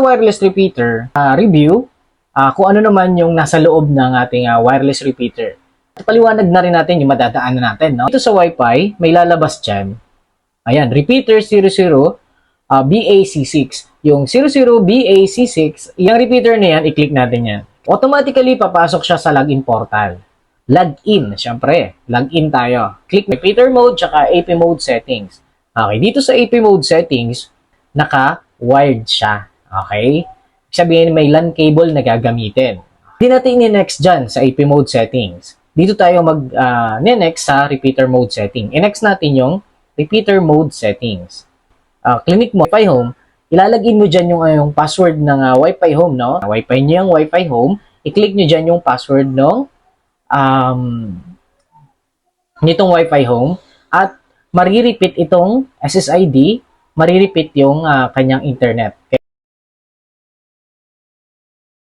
Wireless repeater, review kung ano naman yung nasa loob ng ating wireless repeater. Paliwanag na rin natin yung madadaanan natin. No? Dito sa Wi-Fi, may lalabas dyan. Ayan, repeater 00 BAC6. Yung 00 BAC6, yung repeater na yan, i-click natin yan. Automatically, papasok siya sa login portal. Login, syempre. Login tayo. Click repeater mode, tsaka AP mode settings. Okay, dito sa AP mode settings, naka-wired siya. Okay? Sabihin, may LAN cable na gagamitin. Hindi natin i-next dyan sa AP mode settings. Dito tayo mag-next sa repeater mode setting. I-next natin yung repeater mode settings. Click mo Wi-Fi home, ilalagin mo dyan yung password ng Wi-Fi home, no? Wi-Fi nyo yung Wi-Fi home, i-click nyo dyan yung password ng nitong Wi-Fi home at marirepeat itong SSID, marirepeat yung kanyang internet. Okay?